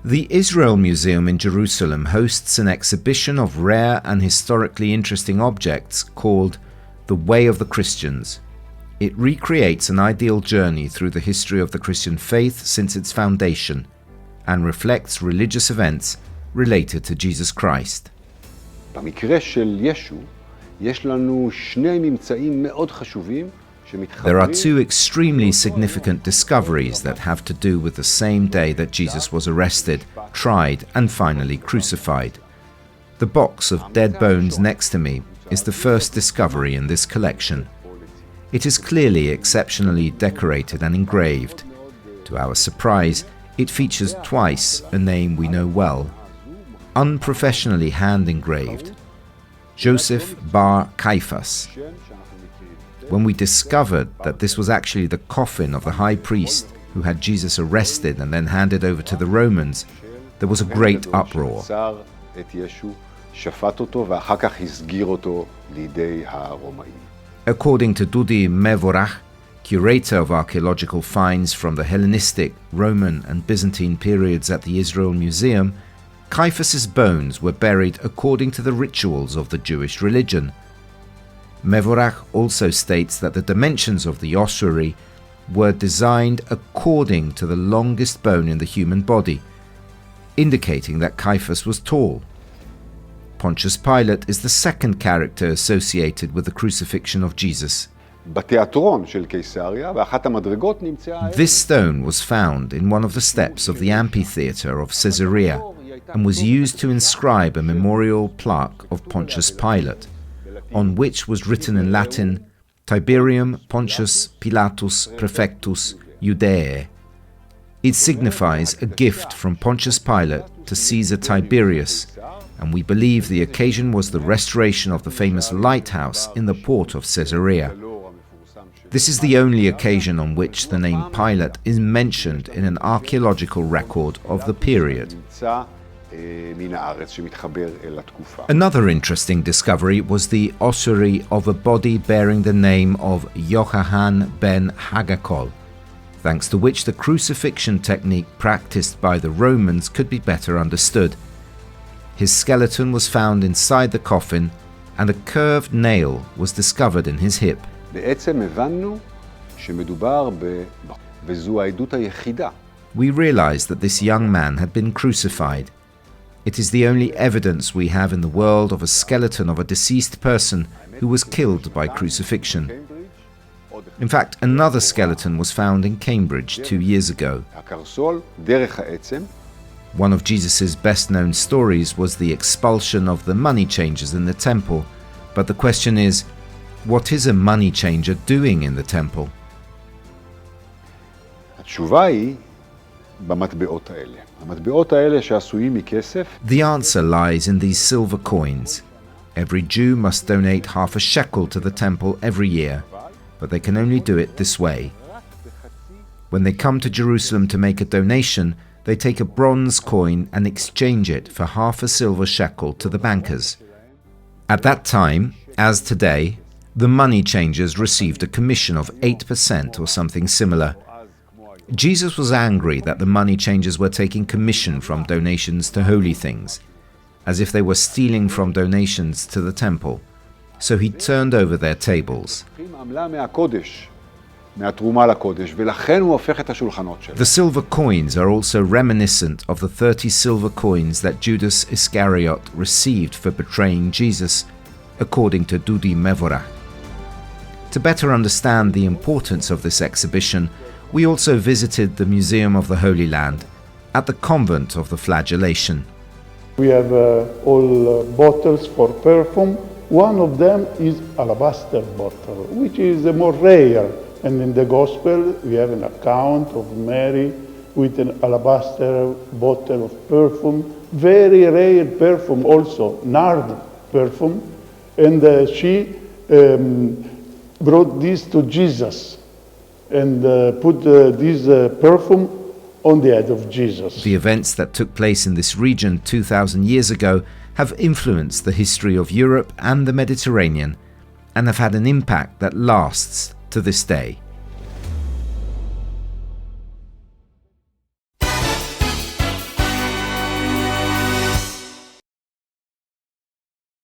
The Israel Museum in Jerusalem hosts an exhibition of rare and historically interesting objects called The Way of the Christians. It recreates an ideal journey through the history of the Christian faith since its foundation and reflects religious events related to Jesus Christ. במקרה של ישו, יש לנו שני ממצאים מאוד חשובים. There are two extremely significant discoveries that have to do with the same day that Jesus was arrested, tried, and finally crucified. The box of dead bones next to me is the first discovery in this collection. It is clearly exceptionally decorated and engraved. To our surprise, it features twice a name we know well. Unprofessionally hand-engraved, Joseph Bar Caiaphas. When we discovered that this was actually the coffin of the high priest who had Jesus arrested and then handed over to the Romans, there was a great uproar. According to Dudi Mevorach, curator of archaeological finds from the Hellenistic, Roman and Byzantine periods at the Israel Museum, Caiaphas's bones were buried according to the rituals of the Jewish religion. Mevorach also states that the dimensions of the ossuary were designed according to the longest bone in the human body, indicating that Caiaphas was tall. Pontius Pilate is the second character associated with the crucifixion of Jesus. This stone was found in one of the steps of the amphitheatre of Caesarea and was used to inscribe a memorial plaque of Pontius Pilate, on which was written in Latin, Tiberium Pontius Pilatus Prefectus Judaeae. It signifies a gift from Pontius Pilate to Caesar Tiberius, and we believe the occasion was the restoration of the famous lighthouse in the port of Caesarea. This is the only occasion on which the name Pilate is mentioned in an archaeological record of the period. Another interesting discovery was the ossuary of a body bearing the name of Yochanan ben Hagakol, thanks to which the crucifixion technique practiced by the Romans could be better understood. His skeleton was found inside the coffin, and a curved nail was discovered in his hip. We realized that this young man had been crucified. It is the only evidence we have in the world of a skeleton of a deceased person who was killed by crucifixion. In fact, another skeleton was found in Cambridge 2 years ago. One of Jesus' best-known stories was the expulsion of the money changers in the temple. But the question is, what is a money changer doing in the temple? The answer lies in these silver coins. Every Jew must donate half a shekel to the temple every year, but they can only do it this way. When they come to Jerusalem to make a donation, they take a bronze coin and exchange it for half a silver shekel to the bankers. At that time, as today, the money changers received a commission of 8% or something similar. Jesus was angry that the money changers were taking commission from donations to holy things, as if they were stealing from donations to the temple. So he turned over their tables. The silver coins are also reminiscent of the 30 silver coins that Judas Iscariot received for betraying Jesus, according to Dudi Mevorach. To better understand the importance of this exhibition, we also visited the Museum of the Holy Land at the Convent of the Flagellation. We have all bottles for perfume. One of them is alabaster bottle, which is more rare. And in the Gospel, we have an account of Mary with an alabaster bottle of perfume, very rare perfume also, nard perfume. And she brought this to Jesus and put this perfume on the head of Jesus. The events that took place in this region 2,000 years ago have influenced the history of Europe and the Mediterranean and have had an impact that lasts to this day.